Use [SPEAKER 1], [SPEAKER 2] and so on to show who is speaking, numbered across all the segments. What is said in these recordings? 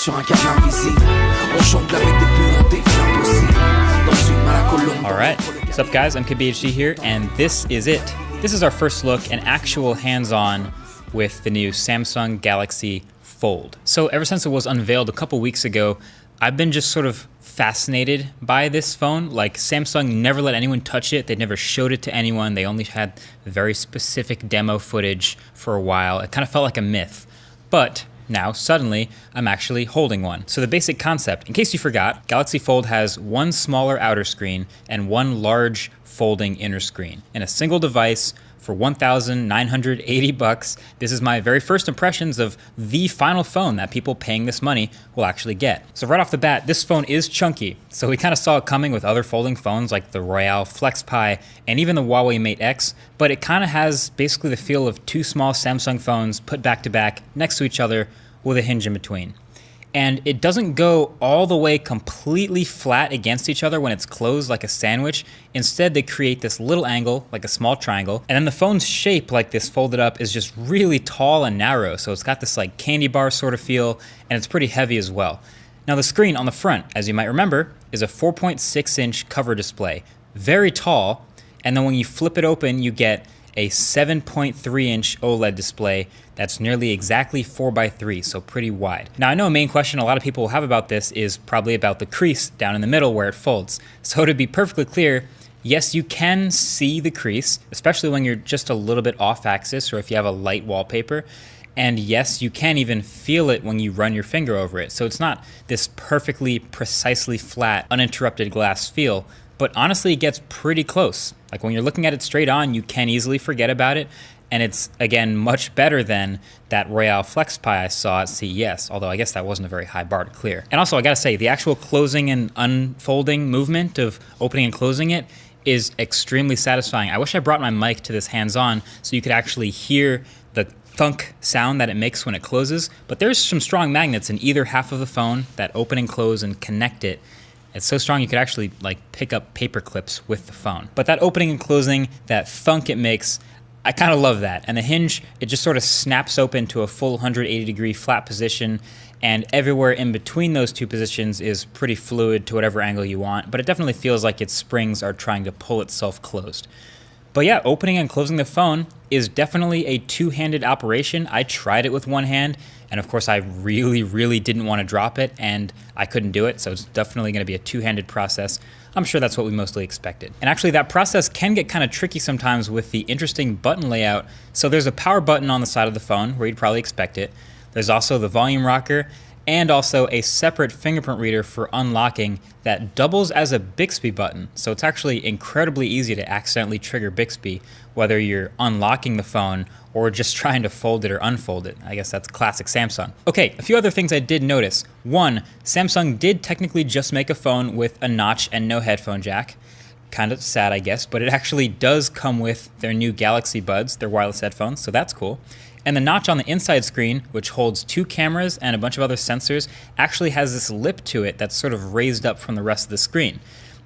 [SPEAKER 1] sur un câble invisible. On jongle avec des bulles, on défie l'impossible. Dans une main à colombe.
[SPEAKER 2] All right, what's up guys, I'm KBHD here, and this is it. This is our first look, an actual hands-on with the new Samsung Galaxy Fold. So ever since it was unveiled a couple weeks ago, I've been just sort of fascinated by this phone. Like, Samsung never let anyone touch it. They never showed it to anyone. They only had very specific demo footage for a while. It kind of felt like a myth. But now, suddenly, I'm actually holding one. So the basic concept, in case you forgot, Galaxy Fold has one smaller outer screen and one large folding inner screen in a single device for $1,980. This is my very first impressions of the final phone that people paying this money will actually get. So right off the bat, this phone is chunky. So we kind of saw it coming with other folding phones like the Royale Flex Pi and even the Huawei Mate X, but it kind of has basically the feel of two small Samsung phones put back to back next to each other with a hinge in between. And it doesn't go all the way completely flat against each other when it's closed like a sandwich. Instead, they create this little angle, like a small triangle. And then the phone's shape, like this folded up, is just really tall and narrow. So it's got this like candy bar sort of feel, and it's pretty heavy as well. Now the screen on the front, as you might remember, is a 4.6-inch cover display. Very tall, and then when you flip it open, you get a 7.3-inch OLED display that's nearly exactly 4:3, so pretty wide. Now I know a main question a lot of people will have about this is probably about the crease down in the middle where it folds. So to be perfectly clear, yes, you can see the crease, especially when you're just a little bit off axis or if you have a light wallpaper. And yes, you can even feel it when you run your finger over it. So it's not this perfectly, precisely flat, uninterrupted glass feel, but honestly, it gets pretty close. Like when you're looking at it straight on, you can easily forget about it. And it's, again, much better than that Royale Flex Pi I saw at CES, although I guess that wasn't a very high bar to clear. And also, I gotta say, the actual closing and unfolding movement of opening and closing it is extremely satisfying. I wish I brought my mic to this hands-on so you could actually hear the thunk sound that it makes when it closes, but there's some strong magnets in either half of the phone that open and close and connect it. It's so strong you could actually like pick up paper clips with the phone. But that opening and closing, that thunk it makes, I kind of love that. And the hinge, it just sort of snaps open to a full 180-degree flat position, and everywhere in between those two positions is pretty fluid to whatever angle you want, but it definitely feels like its springs are trying to pull itself closed. But yeah, opening and closing the phone is definitely a two-handed operation. I tried it with one hand, and of course I really didn't want to drop it, and I couldn't do it, so it's definitely going to be a two-handed process. I'm sure that's what we mostly expected. And actually that process can get kind of tricky sometimes with the interesting button layout. So there's a power button on the side of the phone where you'd probably expect it. There's also the volume rocker, and also a separate fingerprint reader for unlocking that doubles as a Bixby button. So it's actually incredibly easy to accidentally trigger Bixby, whether you're unlocking the phone or just trying to fold it or unfold it. I guess that's classic Samsung. Okay, a few other things I did notice. One, Samsung did technically just make a phone with a notch and no headphone jack. Kind of sad, I guess, but it actually does come with their new Galaxy Buds, their wireless headphones, so that's cool. And the notch on the inside screen, which holds two cameras and a bunch of other sensors, actually has this lip to it that's sort of raised up from the rest of the screen.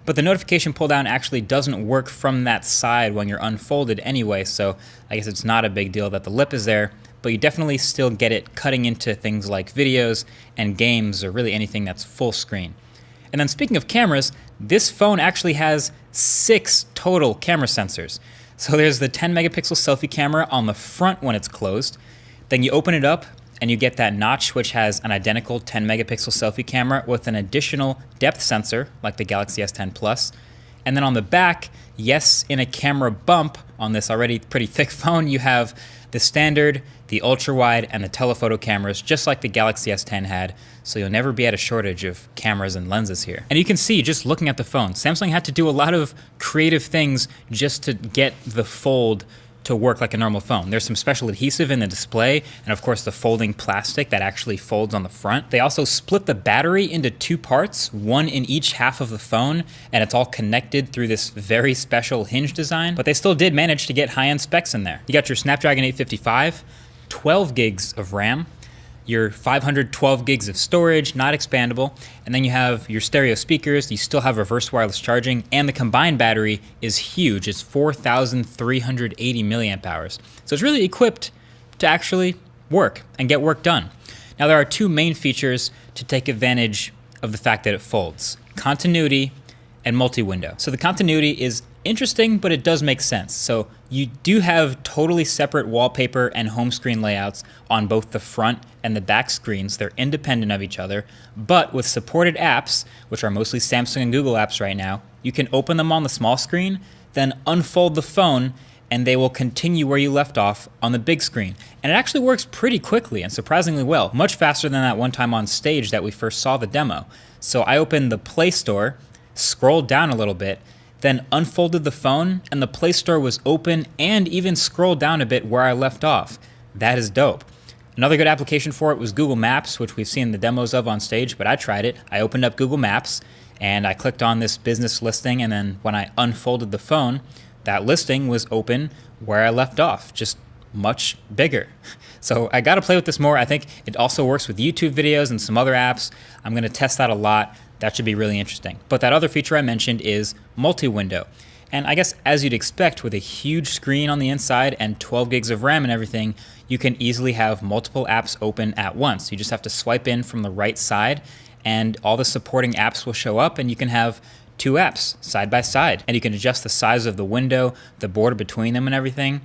[SPEAKER 2] But the notification pull down actually doesn't work from that side when you're unfolded anyway, so I guess it's not a big deal that the lip is there, but you definitely still get it cutting into things like videos and games or really anything that's full screen. And then speaking of cameras, this phone actually has 6 total camera sensors. So there's the 10 megapixel selfie camera on the front when it's closed. Then you open it up and you get that notch, which has an identical 10 megapixel selfie camera with an additional depth sensor like the Galaxy S10 Plus. And then on the back, yes, in a camera bump on this already pretty thick phone, you have the standard, the ultra wide, and the telephoto cameras, just like the Galaxy S10 had. So you'll never be at a shortage of cameras and lenses here. And you can see, just looking at the phone, Samsung had to do a lot of creative things just to get the Fold to work like a normal phone. There's some special adhesive in the display, and of course the folding plastic that actually folds on the front. They also split the battery into 2 parts, one in each half of the phone, and it's all connected through this very special hinge design, but they still did manage to get high-end specs in there. You got your Snapdragon 855, 12 gigs of RAM, your 512 gigs of storage, not expandable, and then you have your stereo speakers, you still have reverse wireless charging, and the combined battery is huge. It's 4,380 milliamp hours. So it's really equipped to actually work and get work done. Now there are 2 main features to take advantage of the fact that it folds. Continuity and multi-window. So the continuity is interesting, but it does make sense. So you do have totally separate wallpaper and home screen layouts on both the front and the back screens. They're independent of each other, but with supported apps, which are mostly Samsung and Google apps right now, you can open them on the small screen, then unfold the phone, and they will continue where you left off on the big screen. And it actually works pretty quickly and surprisingly well, much faster than that one time on stage that we first saw the demo. So I opened the Play Store, scrolled down a little bit, then unfolded the phone, and the Play Store was open and even scrolled down a bit where I left off. That is dope. Another good application for it was Google Maps, which we've seen the demos of on stage, but I tried it. I opened up Google Maps and I clicked on this business listing, and then when I unfolded the phone, that listing was open where I left off, just much bigger. So I gotta play with this more. I think it also works with YouTube videos and some other apps. I'm gonna test that a lot. That should be really interesting. But that other feature I mentioned is multi-window. And I guess as you'd expect, with a huge screen on the inside and 12 gigs of RAM and everything, you can easily have multiple apps open at once. You just have to swipe in from the right side and all the supporting apps will show up, and you can have two apps side by side. And you can adjust the size of the window, the border between them and everything.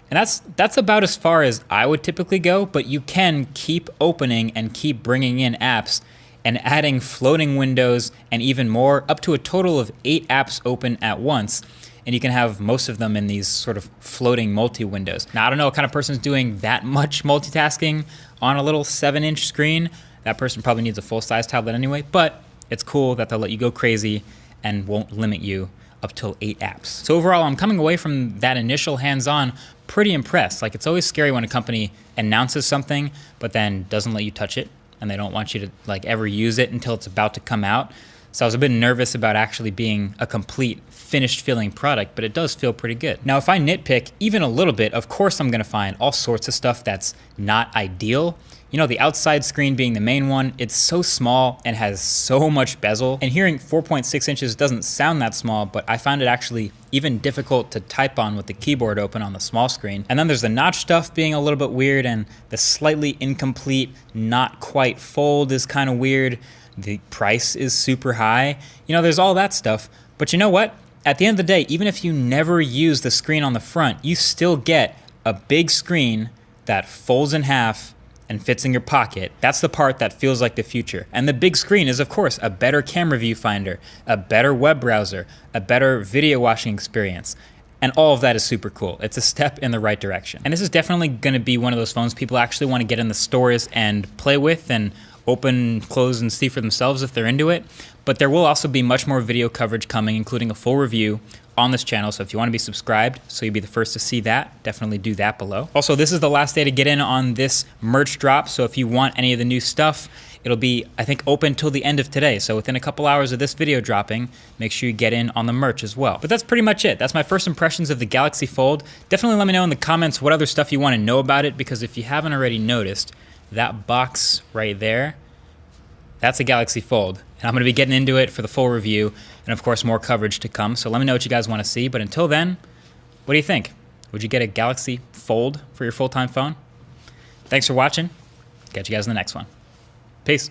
[SPEAKER 2] And that's about as far as I would typically go, but you can keep opening and keep bringing in apps and adding floating windows and even more, up to a total of 8 apps open at once. And you can have most of them in these sort of floating multi-windows. Now, I don't know what kind of person's doing that much multitasking on a little 7-inch screen. That person probably needs a full-size tablet anyway, but it's cool that they'll let you go crazy and won't limit you up till 8 apps. So overall, I'm coming away from that initial hands-on pretty impressed. Like, it's always scary when a company announces something, but then doesn't let you touch it, and they don't want you to like ever use it until it's about to come out. So I was a bit nervous about actually being a complete finished feeling product, but it does feel pretty good. Now, if I nitpick even a little bit, of course I'm gonna find all sorts of stuff that's not ideal. You know, the outside screen being the main one, it's so small and has so much bezel. And hearing 4.6 inches doesn't sound that small, but I found it actually even difficult to type on with the keyboard open on the small screen. And then there's the notch stuff being a little bit weird, and the slightly incomplete, not quite fold is kind of weird. The price is super high. You know, there's all that stuff. But you know what? At the end of the day, even if you never use the screen on the front, you still get a big screen that folds in half and fits in your pocket. That's the part that feels like the future. And the big screen is, of course, a better camera viewfinder, a better web browser, a better video watching experience. And all of that is super cool. It's a step in the right direction. And this is definitely gonna be one of those phones people actually wanna get in the stores and play with and open, close, and see for themselves if they're into it. But there will also be much more video coverage coming, including a full review on this channel. So if you want to be subscribed so you'll be the first to see that, definitely do that below. Also, this is the last day to get in on this merch drop. So if you want any of the new stuff, it'll be, I think, open till the end of today. So within a couple hours of this video dropping, make sure you get in on the merch as well. But that's pretty much it. That's my first impressions of the Galaxy Fold. Definitely let me know in the comments what other stuff you want to know about it, because if you haven't already noticed, that box right there, that's a Galaxy Fold. And I'm gonna be getting into it for the full review, and of course more coverage to come. So let me know what you guys wanna see, but until then, what do you think? Would you get a Galaxy Fold for your full-time phone? Thanks for watching. Catch you guys in the next one. Peace.